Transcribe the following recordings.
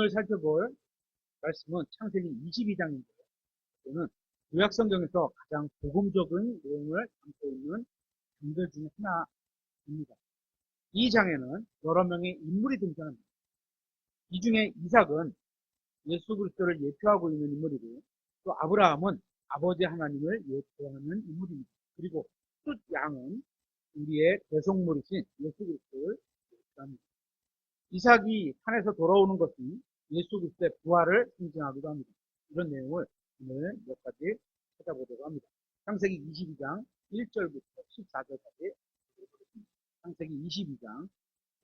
오늘 살펴볼 말씀은 창세기 22장인데요. 이거는 구약성경에서 가장 복음적인 내용을 담고 있는 장들 중에 하나입니다. 이 장에는 여러 명의 인물이 등장합니다. 이 중에 이삭은 예수 그리스도를 예표하고 있는 인물이고, 또 아브라함은 아버지 하나님을 예표하는 인물입니다. 그리고 숫 양은 우리의 대속물이신 예수 그리스도를 예표합니다. 이삭이 산에서 돌아오는 것은 예수 그리스도의 부활을 상징하기도 합니다. 이런 내용을 오늘 몇 가지 찾아보도록 합니다. 창세기 22장 1절부터 14절까지 보겠습니다. 창세기 22장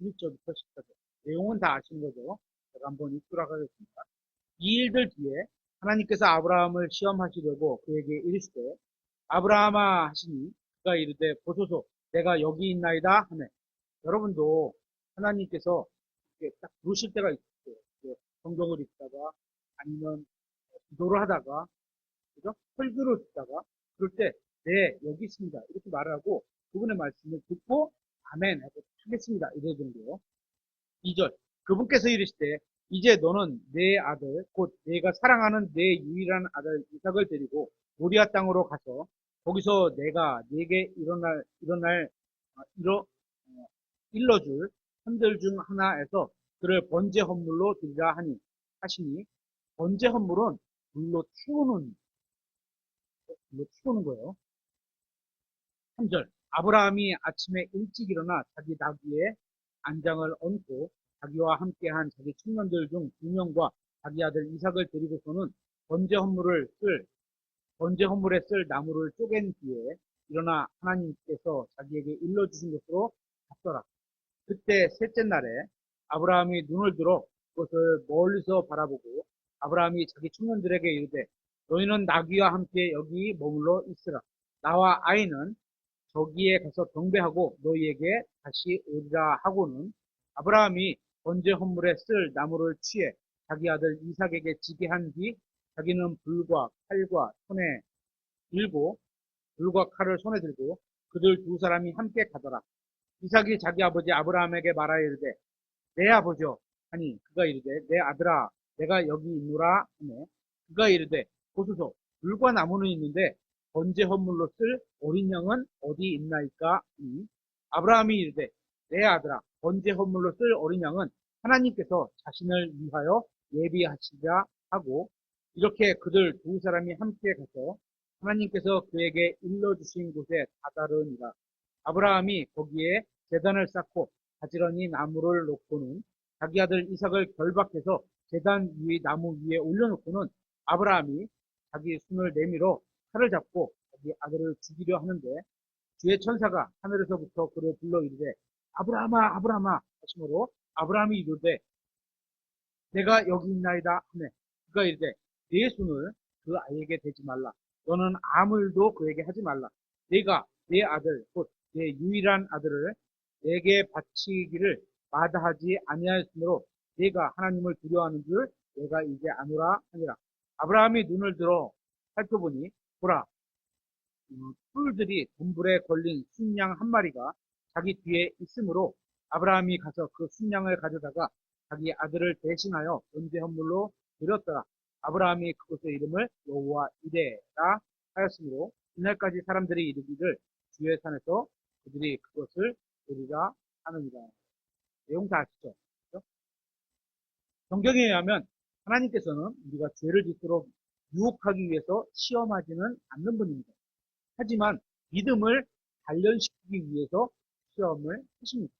1절부터 14절. 내용은 다 아시는 거죠? 제가 한번 읽도록 하겠습니다. 이 일들 뒤에 하나님께서 아브라함을 시험하시려고 그에게 이르시되 아브라함아 하시니 그가 이르되 보소서 내가 여기 있나이다 하네. 여러분도 하나님께서 이렇게 딱 부르실 때가 있어요. 성경을 읽다가 아니면 기도를 하다가 그죠? 설교를 듣다가 그럴 때 네 여기 있습니다 이렇게 말하고 그분의 말씀을 듣고 아멘 하겠습니다 이래야 되는데요. 2절 그분께서 이르시되 이제 너는 내 아들 곧 내가 사랑하는 내 유일한 아들 이삭을 데리고 모리아 땅으로 가서 거기서 내가 네게 일러줄 헌들 중 하나에서 그를 번제 헌물로 드리라 하시니 번제 헌물은 불로 태우는 거예요. 3절 아브라함이 아침에 일찍 일어나 자기 나귀에 안장을 얹고 자기와 함께한 자기 청년들 중 2명과 자기 아들 이삭을 데리고서는 번제 헌물에 쓸 나무를 쪼갠 뒤에 일어나 하나님께서 자기에게 일러주신 곳으로 갔더라. 그때 셋째 날에 아브라함이 눈을 들어 그것을 멀리서 바라보고 아브라함이 자기 청년들에게 이르되 너희는 나귀와 함께 여기 머물러 있으라. 나와 아이는 저기에 가서 경배하고 너희에게 다시 오리라 하고는 아브라함이 번제 헌물에 쓸 나무를 취해 자기 아들 이삭에게 지게 한 뒤 자기는 불과 칼을 손에 들고 그들 두 사람이 함께 가더라. 이삭이 자기 아버지 아브라함에게 말하여 이르되 내 아버지여 하니 그가 이르되 내 아들아 내가 여기 있노라 하네. 그가 이르되 보소서 불과 나무는 있는데 번제 헌물로 쓸 어린 양은 어디 있나이까 하니 아브라함이 이르되 내 아들아 번제 헌물로 쓸 어린 양은 하나님께서 자신을 위하여 예비하시자 하고 이렇게 그들 두 사람이 함께 가서 하나님께서 그에게 일러주신 곳에 다다르니라. 아브라함이 거기에 제단을 쌓고 가지런히 나무를 놓고는 자기 아들 이삭을 결박해서 제단 위의 나무 위에 올려놓고는 아브라함이 자기 손을 내밀어 칼을 잡고 자기 아들을 죽이려 하는데 주의 천사가 하늘에서부터 그를 불러 이르되 아브라함아 아브라함아 하시므로 아브라함이 이르되 내가 여기 있나이다 하네. 그가 이르되 네 손을 그 아이에게 대지 말라. 너는 아무 일도 그에게 하지 말라. 내가 내 아들 곧 내 유일한 아들을 내게 바치기를 마다하지 아니하였으므로 내가 하나님을 두려워하는 줄 내가 이제 아노라 하니라. 아브라함이 눈을 들어 살펴보니 보라 뿔들이 돈불에 걸린 순양 한 마리가 자기 뒤에 있으므로 아브라함이 가서 그 순양을 가져다가 자기 아들을 대신하여 번제 헌물로 드렸더라. 아브라함이 그곳의 이름을 여호와 이레라 하였으므로 이날까지 사람들이 이르기를 주의 산에서 그들이 그것을 드리라 하느니라. 내용 다 아시죠? 그렇죠? 성경에 의하면 하나님께서는 우리가 죄를 짓도록 유혹하기 위해서 시험하지는 않는 분입니다. 하지만 믿음을 단련시키기 위해서 시험을 하십니다.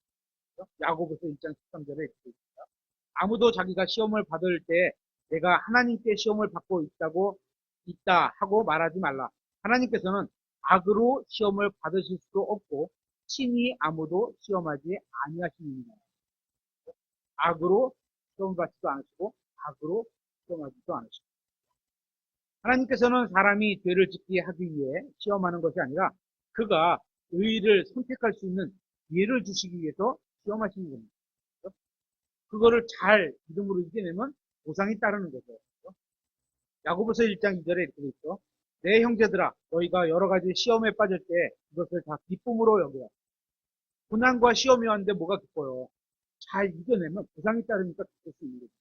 그렇죠? 야고보서 1장 13절에 이렇게 있습니다. 아무도 자기가 시험을 받을 때 내가 하나님께 시험을 받고 있다 하고 말하지 말라. 하나님께서는 악으로 시험을 받으실 수도 없고 친히 아무도 시험하지 아니하시느니라. 악으로 시험 받지도 않으시고 악으로 시험하지도 않으시고 하나님께서는 사람이 죄를 짓게 하기 위해 시험하는 것이 아니라 그가 의를 선택할 수 있는 기회를 주시기 위해서 시험하시는 겁니다. 그거를 잘 믿음으로 이겨내면 보상이 따르는 거죠. 야고보서 1장 2절에 이렇게 돼 있죠. 내 형제들아 너희가 여러 가지 시험에 빠질 때 그것을 다 기쁨으로 여기라. 고난과 시험이 왔는데 뭐가 기뻐요? 잘 이겨내면 보상이 따르니까 기쁠 수 있는 거죠.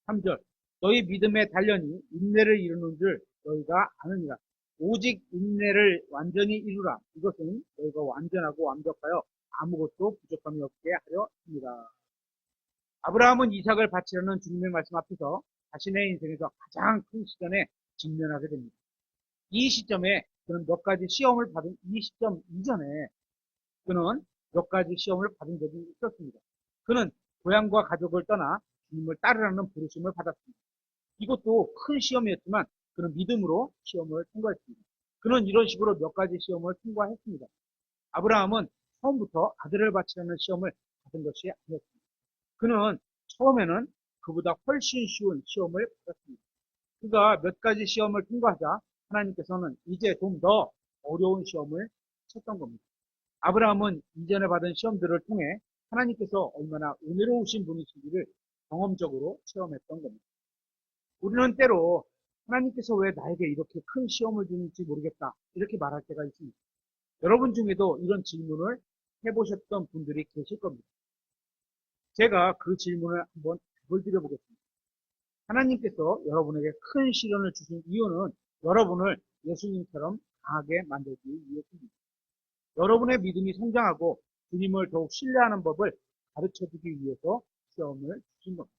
3절. 너희 믿음의 단련이 인내를 이루는 줄 너희가 아느니라. 오직 인내를 완전히 이루라. 이것은 너희가 완전하고 완벽하여 아무것도 부족함이 없게 하려 합니다. 아브라함은 이삭을 바치려는 주님의 말씀 앞에서 자신의 인생에서 가장 큰 시련에 직면하게 됩니다. 이 시점에 그는 몇 가지 시험을 받은 이 시점 이전에 그는 몇 가지 시험을 받은 적이 있었습니다. 그는 고향과 가족을 떠나 주님을 따르라는 부르심을 받았습니다. 이것도 큰 시험이었지만 그는 믿음으로 시험을 통과했습니다. 그는 이런 식으로 몇 가지 시험을 통과했습니다. 아브라함은 처음부터 아들을 바치려는 시험을 받은 것이 아니었습니다. 그는 처음에는 그보다 훨씬 쉬운 시험을 받았습니다. 그가 몇 가지 시험을 통과하자 하나님께서는 이제 좀 더 어려운 시험을 쳤던 겁니다. 아브라함은 이전에 받은 시험들을 통해 하나님께서 얼마나 은혜로우신 분이신지를 경험적으로 체험했던 겁니다. 우리는 때로 하나님께서 왜 나에게 이렇게 큰 시험을 주는지 모르겠다 이렇게 말할 때가 있습니다. 여러분 중에도 이런 질문을 해보셨던 분들이 계실 겁니다. 제가 그 질문을 한번 답을 드려보겠습니다. 하나님께서 여러분에게 큰 시련을 주신 이유는 여러분을 예수님처럼 강하게 만들기 위해서입니다. 여러분의 믿음이 성장하고 주님을 더욱 신뢰하는 법을 가르쳐주기 위해서 시험을 주신 겁니다.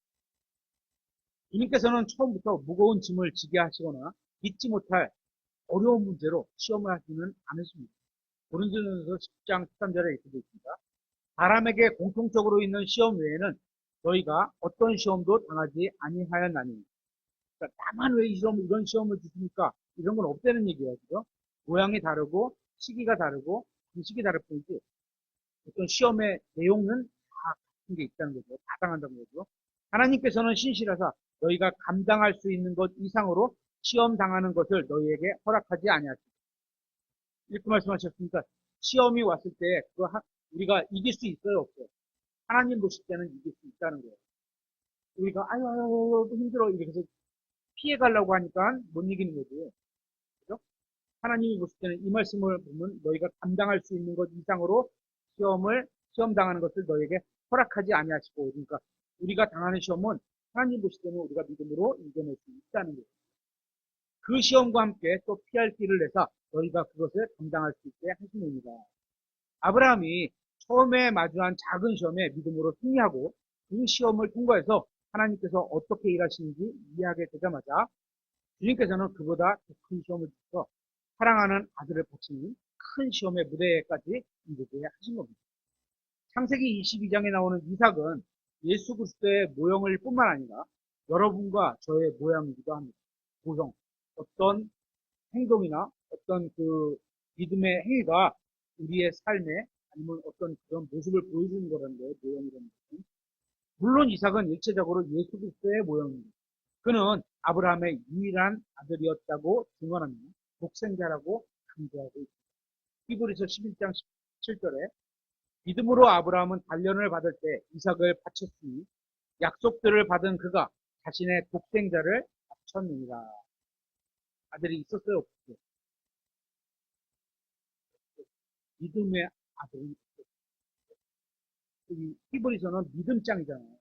주님께서는 처음부터 무거운 짐을 지게 하시거나 믿지 못할 어려운 문제로 시험을 하지는 않으십니다. 고린도전서 10장 13절에 이렇게 되어 있습니다. 사람에게 공통적으로 있는 시험 외에는 너희가 어떤 시험도 당하지 아니하였나니. 그러니까 나만 왜 이런 시험을 주십니까? 이런 건 없다는 얘기예요. 그죠? 모양이 다르고 시기가 다르고 방식이 다를 뿐이지 어떤 시험의 내용은 다 같은 게 있다는 거죠. 다 당한다는 거죠. 하나님께서는 신실하사 너희가 감당할 수 있는 것 이상으로 시험 당하는 것을 너희에게 허락하지 아니하시고 이렇게 말씀하셨으니까 시험이 왔을 때 그거 우리가 이길 수 있어요, 없어요? 하나님 보실 때는 이길 수 있다는 거예요. 우리가 아유 힘들어 이렇게 해서 피해 가려고 하니까 못 이기는 거지. 그죠? 하나님이 보실 때는 이 말씀을 보면 너희가 감당할 수 있는 것 이상으로 시험 당하는 것을 너희에게 허락하지 아니하시고 그러니까 우리가 당하는 시험은 하나님 보실 때는 우리가 믿음으로 이겨낼 수 있다는 거예요. 그 시험과 함께 또 피할 길을 내서 너희가 그것을 감당할 수 있게 하시느니라. 아브라함이 처음에 마주한 작은 시험에 믿음으로 승리하고 그 시험을 통과해서 하나님께서 어떻게 일하시는지 이해하게 되자마자 주님께서는 그보다 더 큰 시험을 주셔서 사랑하는 아들을 바치는 큰 시험의 무대까지 이르게 하신 겁니다. 창세기 22장에 나오는 이삭은 예수 그리스도의 모형일 뿐만 아니라 여러분과 저의 모양이기도 합니다. 모형. 어떤 행동이나 어떤 그 믿음의 행위가 우리의 삶에 아니면 어떤 그런 모습을 보여주는 거라는 거예요. 모형이라는 것은. 물론 이삭은 일체적으로 예수 그리스도의 모형입니다. 그는 아브라함의 유일한 아들이었다고 증언하며 독생자라고 강조하고 있습니다. 히브리서 11장 17절에 믿음으로 아브라함은 단련을 받을 때 이삭을 바쳤으니 약속들을 받은 그가 자신의 독생자를 바쳤느니라. 아들이 있었어요, 없었어요? 믿음의 아들이 있었어요. 이 히브리서는 믿음장이잖아요.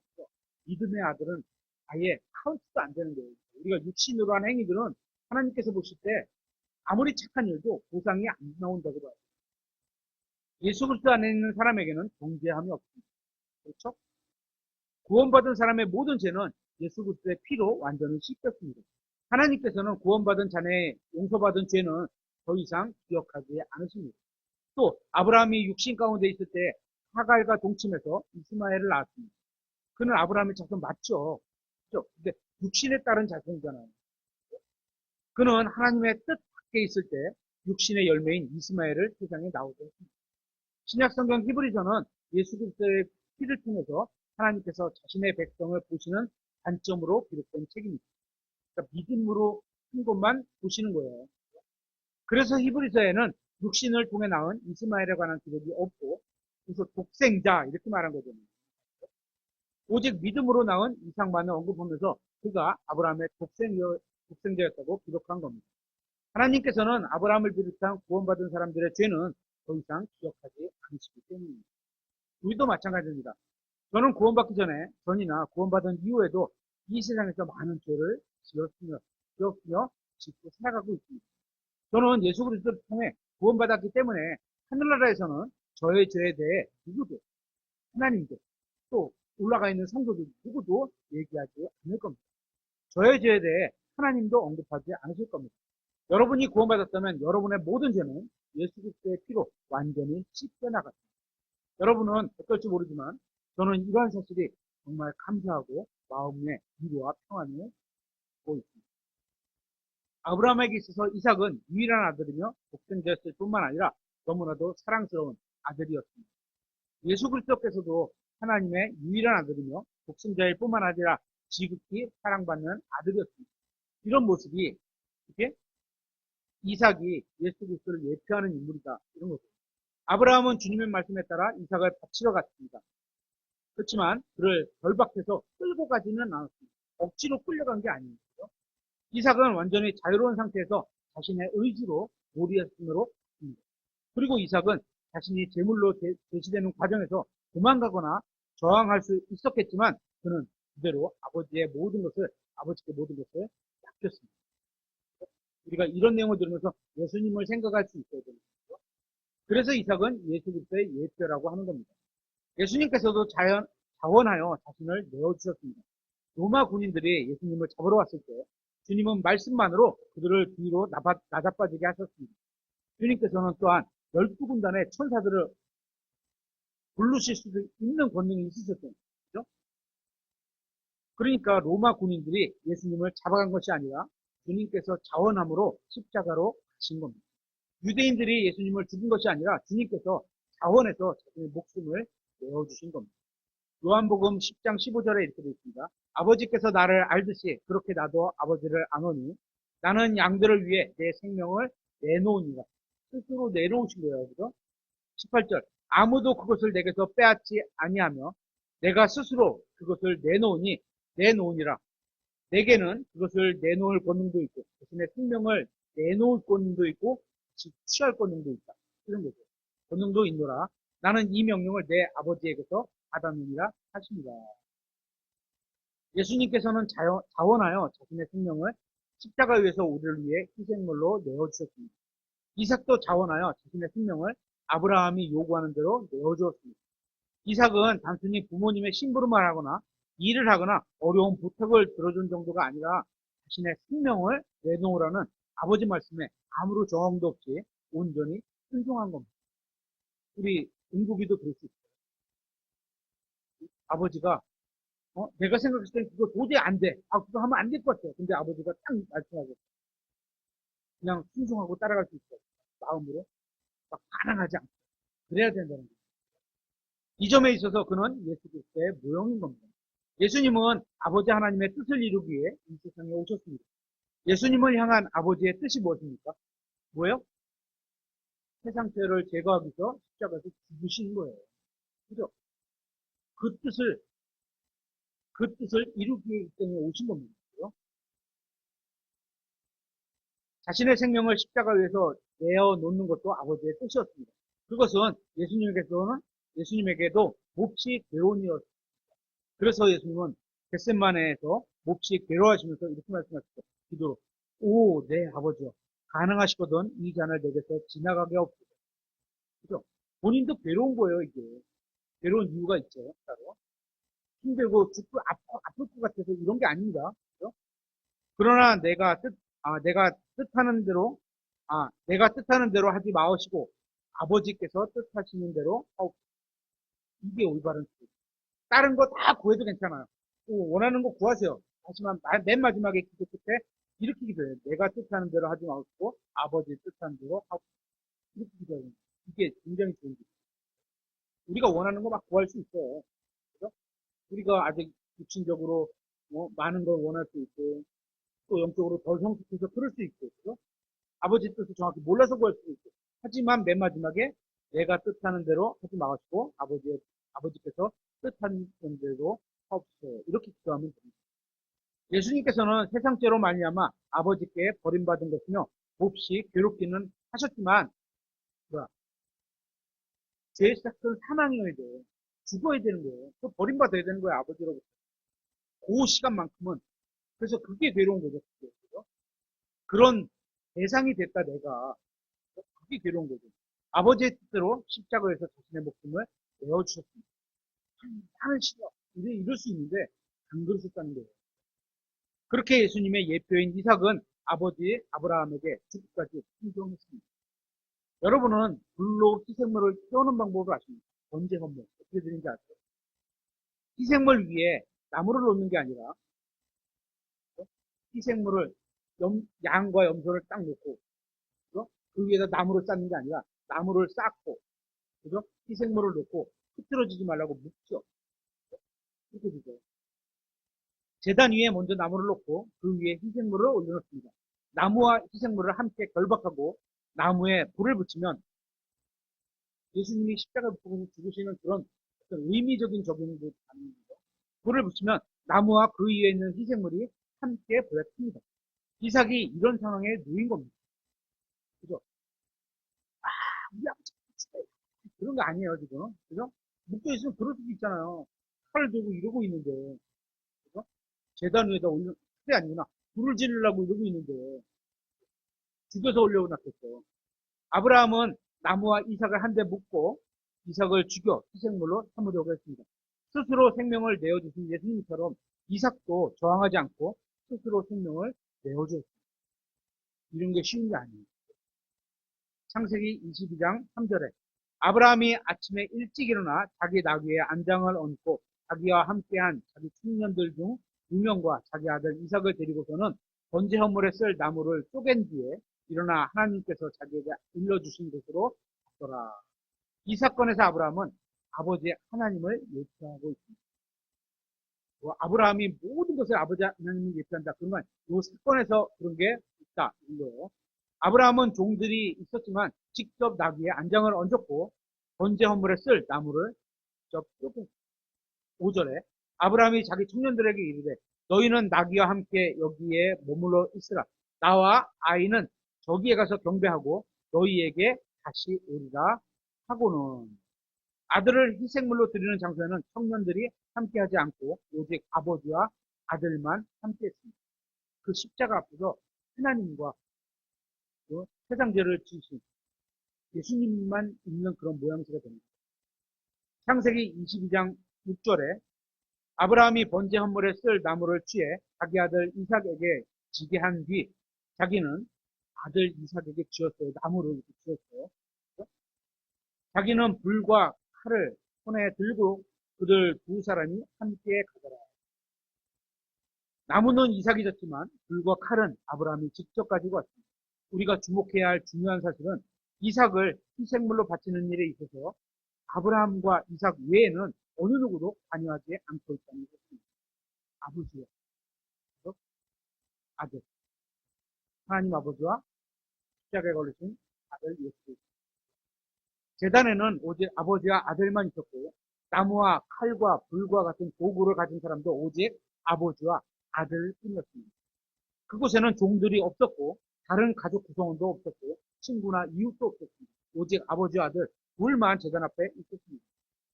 믿음의 아들은 아예 카운트도 안 되는 거예요. 우리가 육신으로 한 행위들은 하나님께서 보실 때 아무리 착한 일도 보상이 안 나온다고 봐요. 예수 그리스도 안에 있는 사람에게는 정죄함이 없습니다. 그렇죠? 구원받은 사람의 모든 죄는 예수 그리스도의 피로 완전히 씻겼습니다. 하나님께서는 구원받은 자네의 용서받은 죄는 더 이상 기억하지 않으십니다. 또 아브라함이 육신 가운데 있을 때 하갈과 동침해서 이스마엘을 낳았습니다. 그는 아브라함의 자손 맞죠? 그렇죠? 근데 육신에 따른 자손이잖아요. 그는 하나님의 뜻 밖에 있을 때 육신의 열매인 이스마엘을 세상에 나오게 했습니다. 신약 성경 히브리서는 예수 그리스도의 피를 통해서 하나님께서 자신의 백성을 보시는 관점으로 기록된 책입니다. 그러니까 믿음으로 한 것만 보시는 거예요. 그래서 히브리서에는 육신을 통해 낳은 이스마엘에 관한 기록이 없고 그래서 독생자 이렇게 말한 거잖아요. 오직 믿음으로 낳은 이삭만을 언급하면서 그가 아브라함의 독생자였다고 기록한 겁니다. 하나님께서는 아브라함을 비롯한 구원받은 사람들의 죄는 더 이상 기억하지 않으시기 때문입니다. 우리도 마찬가지입니다. 저는 구원받기 전이나 구원받은 이후에도 이 세상에서 많은 죄를 지었으며 짓고 살아가고 있습니다. 저는 예수 그리스도를 통해 구원받았기 때문에 하늘나라에서는 저의 죄에 대해 누구도 하나님도 또 올라가 있는 성도들 누구도 얘기하지 않을 겁니다. 저의 죄에 대해 하나님도 언급하지 않으실 겁니다. 여러분이 구원받았다면 여러분의 모든 죄는 예수 그리스도의 피로 완전히 씻겨나갔습니다. 여러분은 어떨지 모르지만 저는 이러한 사실이 정말 감사하고 마음의 위로와 평안을 보고 있습니다. 아브라함에게 있어서 이삭은 유일한 아들이며 독생자였을 뿐만 아니라 너무나도 사랑스러운 아들이었습니다. 예수 그리스도께서도 하나님의 유일한 아들이며 독생자일 뿐만 아니라 지극히 사랑받는 아들이었습니다. 이런 모습이 이렇게 이삭이 예수 그리스도를 예표하는 인물이다. 이런 거죠. 아브라함은 주님의 말씀에 따라 이삭을 바치러 갔습니다. 그렇지만 그를 결박해서 끌고 가지는 않았습니다. 억지로 끌려간 게 아닙니다. 이삭은 완전히 자유로운 상태에서 자신의 의지로 몰이했으므로 했습니다. 그리고 이삭은 자신이 제물로 제시되는 과정에서 도망가거나 저항할 수 있었겠지만 그는 그대로 아버지께 모든 것을 맡겼습니다. 우리가 이런 내용을 들으면서 예수님을 생각할 수 있어야 되는 거죠. 그래서 이삭은 예수 그리스도의 예표라고 하는 겁니다. 예수님께서도 자원하여 자신을 내어주셨습니다. 로마 군인들이 예수님을 잡으러 왔을 때 주님은 말씀만으로 그들을 뒤로 나자빠지게 하셨습니다. 주님께서는 또한 12군단의 천사들을 부르실 수도 있는 권능이 있으셨던 거죠. 그러니까 로마 군인들이 예수님을 잡아간 것이 아니라 주님께서 자원함으로 십자가로 가신 겁니다. 유대인들이 예수님을 죽인 것이 아니라 주님께서 자원해서 자신의 목숨을 내어주신 겁니다. 요한복음 10장 15절에 이렇게 되어 있습니다. 아버지께서 나를 알듯이 그렇게 나도 아버지를 아노니 나는 양들을 위해 내 생명을 내놓으니라. 스스로 내놓으신 거예요. 그죠? 18절 아무도 그것을 내게서 빼앗지 아니하며 내가 스스로 그것을 내놓으니라. 내게는 그것을 내놓을 권능도 있고 자신의 생명을 내놓을 권능도 있고 취할 권능도 있다. 이런 거죠. 권능도 있노라. 나는 이 명령을 내 아버지에게서 받았느니라 하십니다. 예수님께서는 자원하여 자신의 생명을 십자가 위에서 우리를 위해 희생물로 내어주셨습니다. 이삭도 자원하여 자신의 생명을 아브라함이 요구하는 대로 내어주었습니다. 이삭은 단순히 부모님의 심부름을 하거나 일을 하거나 어려운 부탁을 들어준 정도가 아니라 자신의 생명을 내놓으라는 아버지 말씀에 아무런 저항도 없이 온전히 순종한 겁니다. 우리 은국이도 그럴 수 있어요. 아버지가 내가 생각했을 때 그거 도저히 안 돼. 그거 하면 안 될 것 같아. 근데 아버지가 딱 말씀하고 그냥 순종하고 따라갈 수 있어요. 마음으로 막 반항하지 않고 그래야 된다는 거예요. 이 점에 있어서 그는 예수 그리스도의 모형인 겁니다. 예수님은 아버지 하나님의 뜻을 이루기 위해 이 세상에 오셨습니다. 예수님을 향한 아버지의 뜻이 무엇입니까? 뭐예요? 세상 죄를 제거하기 위해서 십자가에서 죽으신 거예요. 그죠? 그 뜻을 이루기 때문에 오신 겁니다. 그죠? 자신의 생명을 십자가 위에서 내어 놓는 것도 아버지의 뜻이었습니다. 그것은 예수님에게도 몹시 괴로운 일이었습니다. 그래서 예수님은 겟셋마네에서 몹시 괴로워하시면서 이렇게 말씀하셨죠. 기도로 오, 내 아버지여, 가능하시거든 이 잔을 내게서 지나가게 하옵소서. 그죠? 본인도 괴로운 거예요, 이게. 괴로운 이유가 있죠, 따로. 힘들고 죽고 아플 것 같아서 이런 게 아닙니다. 그죠? 그러나 내가 뜻하는 대로 하지 마시고 아버지께서 뜻하시는 대로 하옵소서. 이게 올바른 뜻. 다른 거 다 구해도 괜찮아요. 원하는 거 구하세요. 하지만 맨 마지막에 기도 끝에 이렇게 기도해요. 내가 뜻하는 대로 하지 마시고 아버지 뜻하는 대로 하옵소서. 이렇게 기도해요. 이게 굉장히 좋은 기도. 우리가 원하는 거 막 구할 수 있어요. 그죠? 우리가 아직 육신적으로 많은 걸 원할 수 있고 또 영적으로 덜 성숙해서 그럴 수 있고 그죠? 아버지 뜻을 정확히 몰라서 구할 수도 있고 하지만 맨 마지막에 내가 뜻하는 대로 하지 마시고 아버지께서 뜻하는 대로 하옵소서. 이렇게 기도하면 됩니다. 예수님께서는 세상죄로 말미암아 아버지께 버림받은 것이며 몹시 괴롭기는 하셨지만 죄의 시작은 사망이어야 돼요. 죽어야 되는 거예요. 또 버림받아야 되는 거예요. 아버지로부터. 그 시간만큼은. 그래서 그게 괴로운 거죠. 그게. 그죠? 그런 대상이 됐다 내가. 그게 괴로운 거죠. 아버지의 뜻대로 십자가에서 자신의 목숨을 내어주셨습니다. 나는 싫어. 이럴 수 있는데 안 그러셨다는 거예요. 그렇게 예수님의 예표인 이삭은 아버지 아브라함에게 죽기까지 순종했습니다. 여러분은 불로 희생물을 태우는 방법을 아십니까? 번제 헌물 어떻게 드리는지 아세요? 희생물 위에 나무를 놓는 게 아니라 희생물을 양과 염소를 딱 놓고 그죠? 그 위에다 나무를 쌓는 게 아니라 나무를 쌓고 그죠? 희생물을 놓고 흐트러지지 말라고 묶죠. 이렇게 되죠. 제단 위에 먼저 나무를 놓고 그 위에 희생물을 올려놓습니다. 나무와 희생물을 함께 결박하고 나무에 불을 붙이면 예수님이 십자가에 붙어서 죽으시는 그런 어떤 의미적인 적용도 가능합니다. 불을 붙이면 나무와 그 위에 있는 희생물이 함께 불에 핍니다. 이삭이 이런 상황에 놓인 겁니다. 그죠? 우리 아버지 그런 거 아니에요, 지금. 그죠? 묶여있으면 그럴 수도 있잖아요. 칼을 들고 이러고 있는데. 그죠? 재단 위에다 올려, 그게 아니구나. 불을 지르려고 이러고 있는데. 죽여서 올려놨겠죠. 아브라함은 나무와 이삭을 한 대 묶고 이삭을 죽여 희생물로 삼으려고 했습니다. 스스로 생명을 내어주신 예수님처럼 이삭도 저항하지 않고 스스로 생명을 내어주었습니다. 이런 게 쉬운 게 아니에요. 창세기 22장 3절에 아브라함이 아침에 일찍 일어나 자기 나귀에 안장을 얹고 자기와 함께한 자기 청년들 중 2명과 자기 아들 이삭을 데리고서는 번제 헌물에 쓸 나무를 쪼갠 뒤에 일어나 하나님께서 자기에게 일러주신 곳으로 갔더라. 이 사건에서 아브라함은 아버지 하나님을 예표하고 있습니다. 아브라함이 모든 것을 아버지 하나님을 예표한다. 그런 건 이 사건에서 그런 게 있다. 이런 거예요. 아브라함은 종들이 있었지만 직접 나귀에 안장을 얹었고 번제 헌물에 쓸 나무를 직접 쪼개 5절에 아브라함이 자기 청년들에게 이르되 너희는 나귀와 함께 여기에 머물러 있으라. 나와 아이는 저기에 가서 경배하고 너희에게 다시 오리라 하고는 아들을 희생물로 드리는 장소에는 청년들이 함께하지 않고 오직 아버지와 아들만 함께했습니다. 그 십자가 앞에서 하나님과 그 세상 죄를 지으신 예수님만 있는 그런 모양새가 됩니다. 창세기 22장 6절에 아브라함이 번제 헌물에 쓸 나무를 취해 자기 아들 이삭에게 지게 한 뒤 자기는 아들 이삭에게 지었어요. 나무를 이렇게 지었어요. 자기는 불과 칼을 손에 들고 그들 두 사람이 함께 가더라. 나무는 이삭이 졌지만 불과 칼은 아브라함이 직접 가지고 왔습니다. 우리가 주목해야 할 중요한 사실은 이삭을 희생물로 바치는 일에 있어서 아브라함과 이삭 외에는 어느 누구도 관여하지 않고 있다는 것입니다. 아버지와 아들, 하나님 아버지와 십자가에 걸리신 아들 예수 그리스도. 제단에는 오직 아버지와 아들만 있었고 나무와 칼과 불과 같은 도구를 가진 사람도 오직 아버지와 아들뿐이었습니다. 그곳에는 종들이 없었고 다른 가족 구성원도 없었고 친구나 이웃도 없었습니다. 오직 아버지와 아들 둘만 제단 앞에 있었습니다.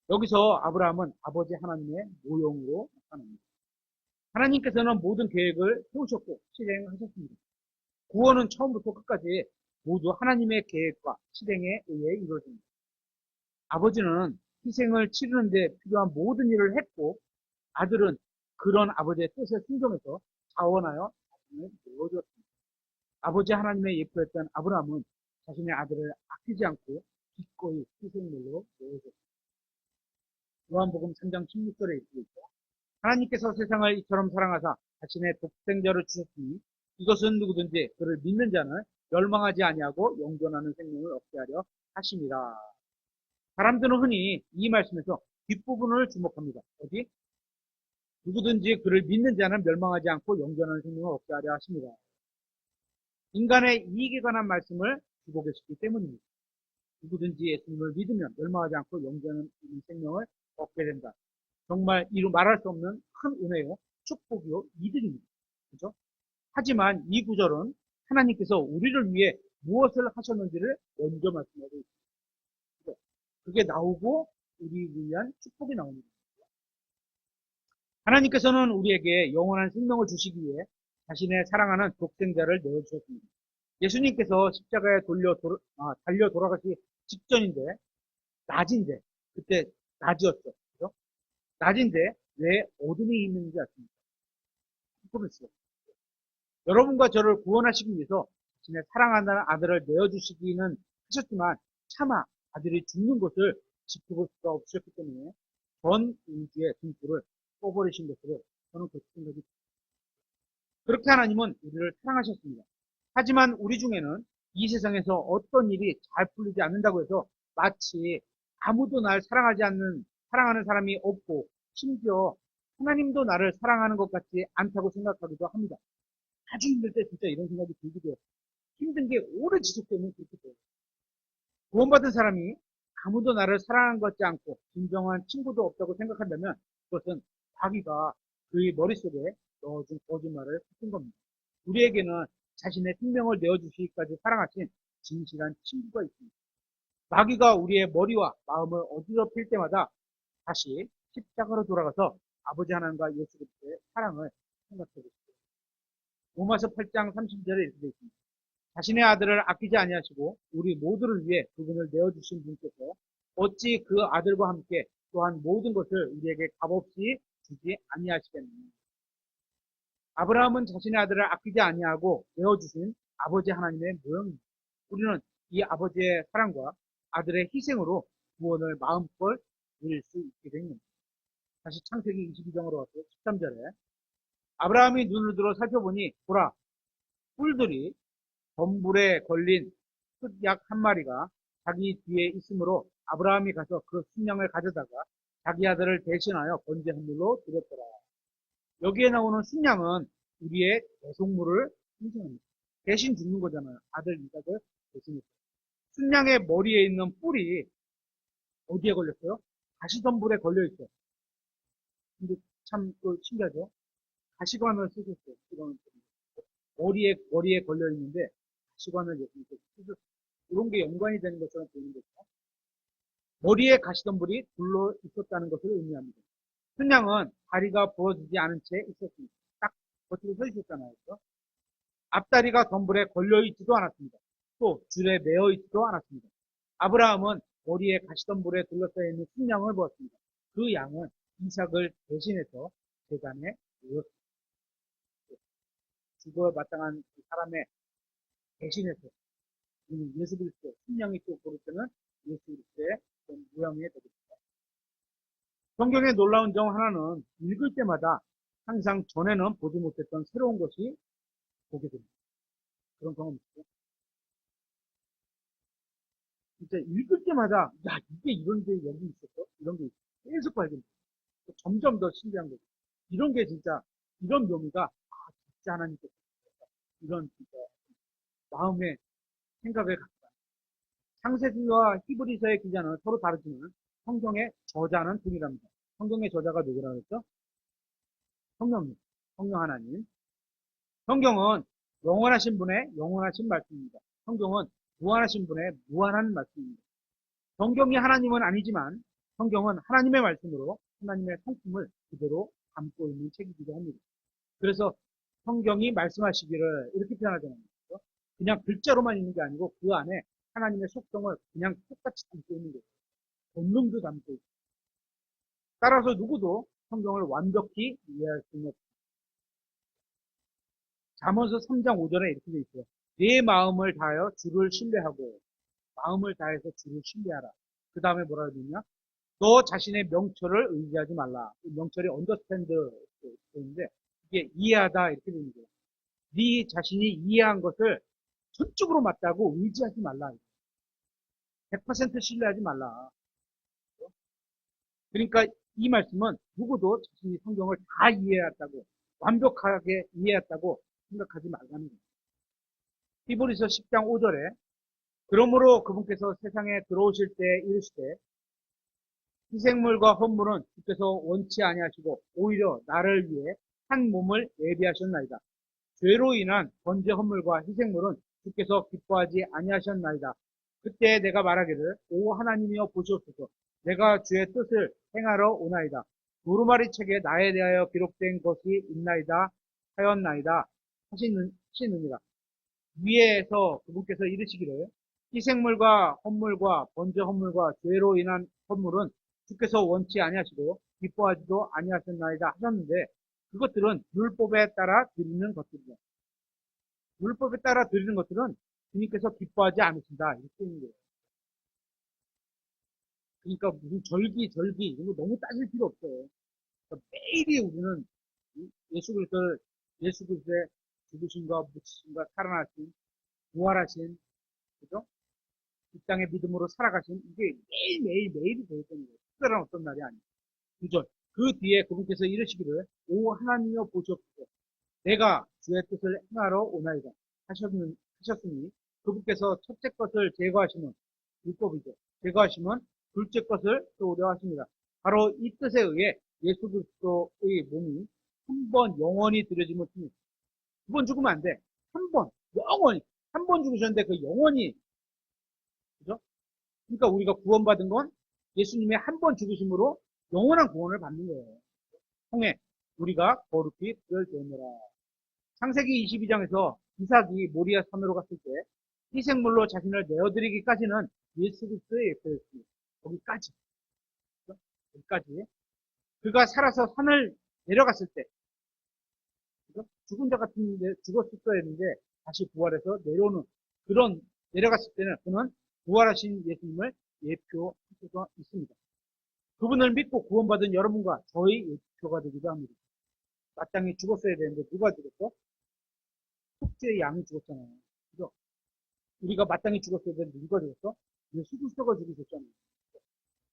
여기서 아브라함은 아버지 하나님의 모형으로 나타납니다. 하나님께서는 모든 계획을 세우셨고 실행하셨습니다. 구원은 처음부터 끝까지 모두 하나님의 계획과 실행에 의해 이루어집니다. 아버지는 희생을 치르는 데 필요한 모든 일을 했고 아들은 그런 아버지의 뜻에 순종해서 자원하여 자신을 내어주었습니다. 아버지 하나님의 예표였던 아브라함은 자신의 아들을 아끼지 않고 기꺼이 희생물로 내어줬습니다. 요한복음 3장 16절에 이렇게 있죠. 하나님께서 세상을 이처럼 사랑하사 자신의 독생자를 주셨으니 이것은 누구든지 그를 믿는 자는 멸망하지 아니하고 영존하는 생명을 얻게 하려 하심이라. 사람들은 흔히 이 말씀에서 뒷부분을 주목합니다. 어디? 누구든지 그를 믿는 자는 멸망하지 않고 영존하는 생명을 얻게 하려 하십니다. 인간의 이익에 관한 말씀을 주고 계시기 때문입니다. 누구든지 예수님을 믿으면 멸망하지 않고 영존하는 생명을 얻게 된다. 정말 이루 말할 수 없는 큰 은혜요, 축복이요, 이득입니다. 그죠? 하지만 이 구절은 하나님께서 우리를 위해 무엇을 하셨는지를 먼저 말씀하고 있습니다. 그게 나오고 우리를 위한 축복이 나옵니다. 하나님께서는 우리에게 영원한 생명을 주시기 위해 자신의 사랑하는 독생자를 내어주셨습니다. 예수님께서 십자가에 달려 돌아가기 직전인데, 낮인데, 그때 낮이었죠. 그죠? 낮인데, 왜 어둠이 있는지 아십니까? 궁금했어요. 여러분과 저를 구원하시기 위해서 자신의 사랑하는 아들을 내어주시기는 하셨지만, 차마 아들이 죽는 것을 지켜볼 수가 없으셨기 때문에, 전 우주의 등불을 꺼버리신 것으로 저는 그렇게 생각이 듭니다. 그렇게 하나님은 우리를 사랑하셨습니다. 하지만 우리 중에는 이 세상에서 어떤 일이 잘 풀리지 않는다고 해서 마치 아무도 날 사랑하는 사람이 없고, 심지어 하나님도 나를 사랑하는 것 같지 않다고 생각하기도 합니다. 아주 힘들 때 진짜 이런 생각이 들기도 해요. 힘든 게 오래 지속되면 그렇게 돼요. 구원받은 사람이 아무도 나를 사랑하는 것 같지 않고 진정한 친구도 없다고 생각한다면, 그것은 자기가 그의 머릿속에 넣어준 거짓말을 했던 겁니다. 우리에게는 자신의 생명을 내어주시기까지 사랑하신 진실한 친구가 있습니다. 마귀가 우리의 머리와 마음을 어지럽힐 때마다 다시 십자가로 돌아가서 아버지 하나님과 예수 그리스도의 사랑을 생각해 보십시오. 로마서 8장 30절에 이렇게 되어 있습니다. 자신의 아들을 아끼지 아니하시고 우리 모두를 위해 그분을 내어주신 분께서 어찌 그 아들과 함께 또한 모든 것을 우리에게 값없이 주지 아니하시겠느냐. 아브라함은 자신의 아들을 아끼지 아니하고 내어주신 아버지 하나님의 모형입니다. 우리는 이 아버지의 사랑과 아들의 희생으로 구원을 마음껏 누릴 수 있게 된 겁니다. 다시 창세기 22장으로 와서 13절에 아브라함이 눈을 들어 살펴보니 보라, 뿔들이 덤불에 걸린 숫약 한 마리가 자기 뒤에 있으므로 아브라함이 가서 그 순양을 가져다가 자기 아들을 대신하여 번제 헌물로 드렸더라. 여기에 나오는 순양은 우리의 대속물을 상징합니다. 대신 죽는 거잖아요. 아들 이삭을 대신해서. 순양의 머리에 있는 뿔이 어디에 걸렸어요? 가시덤불에 걸려있어요. 근데 참 신기하죠? 가시관을 쓰셨어요. 이런 머리에 걸려있는데 가시관을 예수님께서 쓰셨어요. 이런 게 연관이 되는 것처럼 보이는 거죠. 머리에 가시덤불이 둘러 있었다는 것을 의미합니다. 순양은 다리가 부러지지 않은 채 있었습니다. 딱 버티고 서 있었잖아요. 그렇죠? 앞다리가 덤불에 걸려있지도 않았습니다. 또 줄에 매어있지도 않았습니다. 아브라함은 머리에 가시덤불에 둘러싸여 있는 순양을 보았습니다. 그 양은 이삭을 대신해서 제단에 놓였습니다. 죽어 마땅한 사람의 대신해서 예수 그리스도 순양이 또 고를 때는 예수 그리스도의 모양이 되겠습니다. 성경의 놀라운 점 하나는 읽을 때마다 항상 전에는 보지 못했던 새로운 것이 보게 됩니다. 그런 경험 있죠? 진짜 읽을 때마다 야 이게 이런 게 여기 있었어? 이런 게 있어. 계속 발견돼요. 점점 더 신기한 거죠. 이런 게 진짜 이런 묘미가 진짜 하나님께서 이런 진짜 마음의 생각을 갖다. 창세기와 히브리서의 기자는 서로 다르지만 성경의 저자는 동일합니다. 성경의 저자가 누구라고 했죠? 성령입니다. 성령 하나님. 성경은 영원하신 분의 영원하신 말씀입니다. 성경은 무한하신 분의 무한한 말씀입니다. 성경이 하나님은 아니지만 성경은 하나님의 말씀으로 하나님의 성품을 그대로 담고 있는 책이기도 합니다. 그래서 성경이 말씀하시기를 이렇게 표현하잖아요. 그냥 글자로만 있는 게 아니고 그 안에 하나님의 속성을 그냥 똑같이 담고 있는 거예요. 본능도 담고 있고. 따라서 누구도 성경을 완벽히 이해할 수는 없습니다. 잠언서 3장 5절에 이렇게 되어 있어요. 내 마음을 다하여 주를 신뢰하고 마음을 다해서 주를 신뢰하라. 그 다음에 뭐라 그러냐? 너 자신의 명철을 의지하지 말라. 명철이 언더스탠드 있는데 이게 이해하다 이렇게 되는 거예요. 네 자신이 이해한 것을 전적으로 맞다고 의지하지 말라. 100% 신뢰하지 말라. 그러니까 이 말씀은 누구도 자신이 성경을 다 이해했다고 완벽하게 이해했다고 생각하지 말라는 거예요. 히브리서 10장 5절에 그러므로 그분께서 세상에 들어오실 때 이르시되 희생물과 헌물은 주께서 원치 아니하시고 오히려 나를 위해 한 몸을 예비하셨나이다. 죄로 인한 번제 헌물과 희생물은 주께서 기뻐하지 아니하셨나이다. 그때 내가 말하기를 오 하나님이여 보시옵소서 내가 주의 뜻을 행하러 오나이다. 두루마리 책에 나에 대하여 기록된 것이 있나이다 하였나이다 하시느니라. 위에서 그분께서 이르시기를 희생물과 헌물과 번제 헌물과 죄로 인한 헌물은 주께서 원치 아니하시고 기뻐하지도 아니하셨나이다 하셨는데 그것들은 율법에 따라 드리는 것들이다. 율법에 따라 드리는 것들은 주님께서 기뻐하지 않으신다 이렇게 있는 거예요. 그러니까 무슨 절기 이런 거 너무 따질 필요 없어요. 그러니까 매일이 우리는 예수 그리스도의 죽으심과 묻히심과 살아나신 부활하신 그죠? 이 땅의 믿음으로 살아가신 이게 매일이 되어야 되는 거예요. 특별한 어떤 날이 아니에요. 9절. 그 뒤에 그분께서 이르시기를 오 하나님이여 보시옵소서 내가 주의 뜻을 행하러 오나이다 하셨으니 그분께서 첫째 것을 제거하시면 율법이죠. 제거하시면 둘째 것을 또오려 하십니다. 바로 이 뜻에 의해 예수 그리스도의 몸이 한 번 영원히 드려짐을 통해 두 번 죽으면 안 돼. 한 번 영원히 한 번 죽으셨는데 그 영원히 그죠? 그러니까 우리가 구원받은 건 예수님의 한 번 죽으심으로 영원한 구원을 받는 거예요. 통해 우리가 거룩히 구별되느라. 창세기 22장에서 이삭이 모리아 산으로 갔을 때 희생물로 자신을 내어드리기까지는 예수 그리스도의 예표였습니다. 거기까지. 그죠? 거기까지. 그가 살아서 산을 내려갔을 때 그죠? 죽은 자 같은데 죽었었어야 했는데 다시 부활해서 내려오는 그런 내려갔을 때는 그는 부활하신 예수님을 예표할 수가 있습니다. 그분을 믿고 구원받은 여러분과 저희 예표가 되기도 합니다. 마땅히 죽었어야 되는데 누가 죽었어? 속죄의 양이 죽었잖아요. 그죠? 우리가 마땅히 죽었어야 되는데 누가 죽었어? 예수 그리스도가 죽으셨잖아요.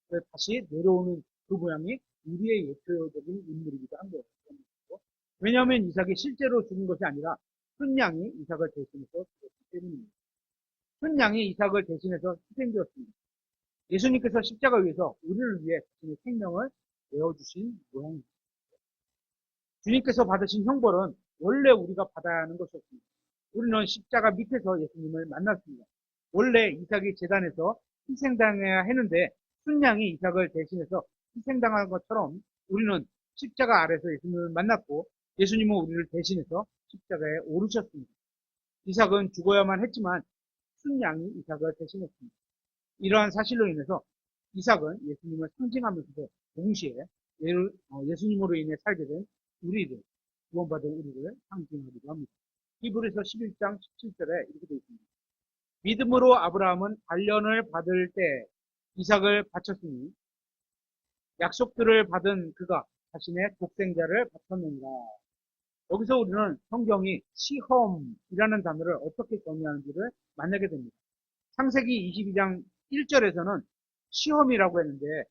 그래서 다시 내려오는 그 모양이 우리의 예표적인 인물이기도 한 거예요. 왜냐하면 이삭이 실제로 죽은 것이 아니라 순양이 이삭을 대신해서 죽었기 때문입니다. 순양이 이삭을 대신해서 희생되었습니다. 예수님께서 십자가 위에서 우리를 위해 자신의 생명을 내어주신 모양입니다. 주님께서 받으신 형벌은 원래 우리가 받아야 하는 것이었습니다. 우리는 십자가 밑에서 예수님을 만났습니다. 원래 이삭이 제단에서 희생당해야 했는데 순양이 이삭을 대신해서 희생당한 것처럼 우리는 십자가 아래서 예수님을 만났고 예수님은 우리를 대신해서 십자가에 오르셨습니다. 이삭은 죽어야만 했지만 순양이 이삭을 대신했습니다. 이러한 사실로 인해서 이삭은 예수님을 상징하면서도 동시에 예수님으로 인해 살게 된 우리들, 구원받은 우리를 상징하기도 합니다. 히브리서 11장 17절에 이렇게 되어 있습니다. 믿음으로 아브라함은 단련을 받을 때 이삭을 바쳤으니 약속들을 받은 그가 자신의 독생자를 바쳤는가. 여기서 우리는 성경이 시험이라는 단어를 어떻게 정의하는지를 만나게 됩니다. 창세기 22장 1절에서는 시험이라고 했는데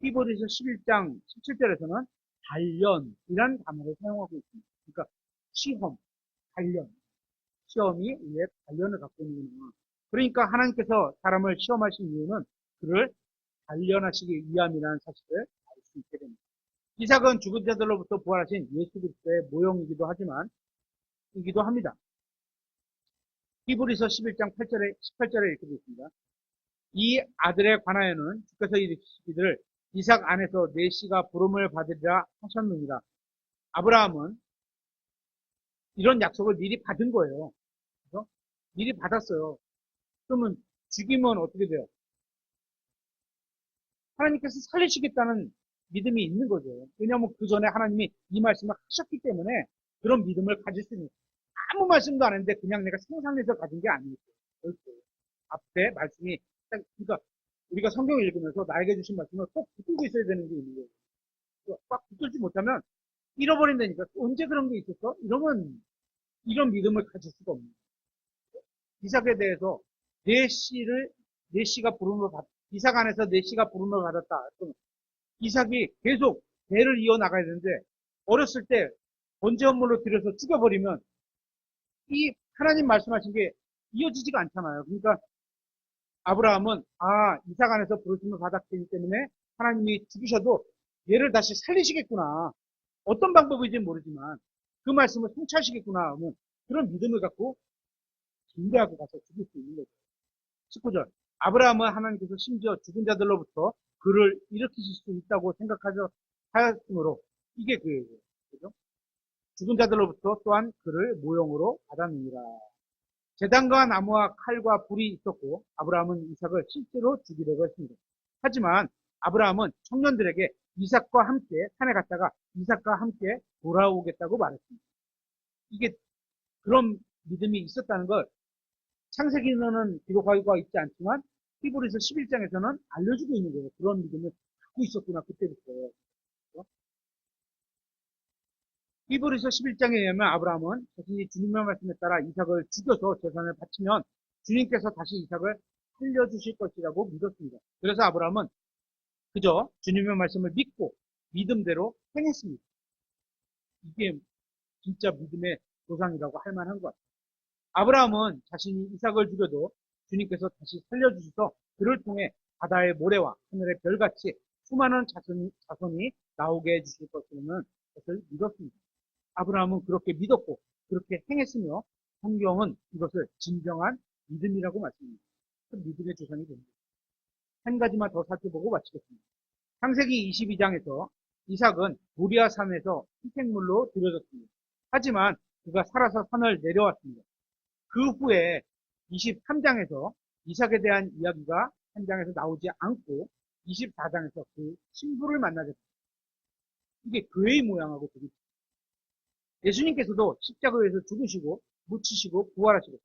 히브리서 11장 17절에서는 단련이라는 단어를 사용하고 있습니다. 그러니까 시험, 단련. 시험이 우리의 단련을 갖고 있는구나. 그러니까 하나님께서 사람을 시험하신 이유는 그를 단련하시기 위함이라는 사실을 알 수 있게 됩니다. 이삭은 죽은 자들로부터 부활하신 예수 그리스도의 모형이기도 하지만 이기도 합니다. 히브리서 11장 8절에 18절에 이렇게 되어 있습니다. 이 아들에 관하여는 주께서 이르시기를 이삭 안에서 내 씨가 부름을 받으리라 하셨느니라. 아브라함은 이런 약속을 미리 받은 거예요. 그래서 미리 받았어요. 그러면 죽이면 어떻게 돼요? 하나님께서 살리시겠다는 믿음이 있는 거죠. 왜냐하면 그 전에 하나님이 이 말씀을 하셨기 때문에 그런 믿음을 가질 수 있는 거예요. 아무 말씀도 안 했는데 그냥 내가 상상해서 가진 게 아니에요. 앞에 말씀이 그러니까 우리가 성경을 읽으면서 나에게 주신 말씀을 꼭 붙들고 있어야 되는 게 있는 거예요. 꽉 붙들지 못하면 잃어버린다니까. 언제 그런 게 있었어? 이러면 이런 믿음을 가질 수가 없는 거예요. 이삭에 대해서 내 씨가 부름을 받 이삭 안에서 내 씨가 부름을 받았다. 이삭이 계속 대를 이어나가야 되는데 어렸을 때 번제 헌물로 들여서 죽여버리면 이 하나님 말씀하신 게 이어지지가 않잖아요. 그러니까 아브라함은 이삭 안에서 부르심을 받았기 때문에 하나님이 죽이셔도 얘를 다시 살리시겠구나. 어떤 방법인지는 모르지만 그 말씀을 성취하시겠구나 하면 그런 믿음을 갖고 진대하고 가서 죽일 수 있는 거죠. 19절. 아브라함은 하나님께서 심지어 죽은 자들로부터 그를 일으키실 수 있다고 생각하죠. 하였으므로 이게 교회예요. 그죠? 죽은 자들로부터 또한 그를 모형으로 받았느니라. 제단과 나무와 칼과 불이 있었고 아브라함은 이삭을 실제로 죽이려고 했습니다. 하지만 아브라함은 청년들에게 이삭과 함께 산에 갔다가 이삭과 함께 돌아오겠다고 말했습니다. 이게 그런 믿음이 있었다는 걸 창세기는 기록하고 있지 않지만 히브리서 11장에서는 알려주고 있는 거예요. 그런 믿음을 갖고 있었구나 그때부터. 히브리서 11장에 의하면 아브라함은 자신이 주님의 말씀에 따라 이삭을 죽여서 재산을 바치면 주님께서 다시 이삭을 살려주실 것이라고 믿었습니다. 그래서 아브라함은 그저 주님의 말씀을 믿고 믿음대로 행했습니다. 이게 진짜 믿음의 조상이라고 할 만한 것 같아요. 아브라함은 자신이 이삭을 죽여도 주님께서 다시 살려주셔서 그를 통해 바다의 모래와 하늘의 별같이 수많은 자손이 나오게 해주실 것이라는 것을 믿었습니다. 아브라함은 그렇게 믿었고 그렇게 행했으며 성경은 이것을 진정한 믿음이라고 말씀합니다. 그 믿음의 조상이 됩니다. 한 가지만 더 살펴보고 마치겠습니다. 창세기 22장에서 이삭은 모리아 산에서 희생물로 드려졌습니다. 하지만 그가 살아서 산을 내려왔습니다. 그 후에 23장에서 이삭에 대한 이야기가 한 장에서 나오지 않고 24장에서 그 신부를 만나게 됩니다. 이게 교회의 모양하고 되게 예수님께서도 십자가에서 죽으시고 묻히시고 부활하시고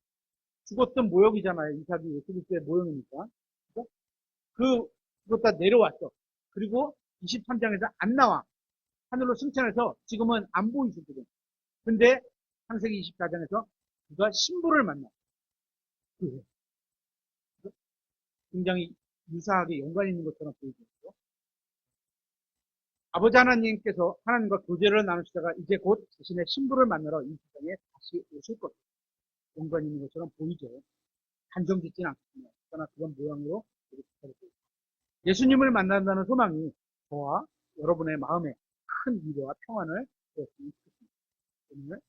죽었던 모형이잖아요. 이삭이 예수 그리스도의 모형이니까. 그것 다 내려왔어. 그리고 23장에서 안 나와. 하늘로 승천해서 지금은 안 보이시거든. 근데 창세기 24장에서 그가 신부를 만나. 굉장히 유사하게 연관이 있는 것처럼 보이죠. 아버지 하나님께서 하나님과 교제를 나누시다가 이제 곧 자신의 신부를 만나러 이 세상에 다시 오실 것입니다. 연관이 있는 것처럼 보이죠. 단정 짓지는 않겠습니다. 그러나 그런 모양으로 예수님을 만난다는 소망이 저와 여러분의 마음에 큰 위로와 평안을 주었으면 좋겠습니다. 오늘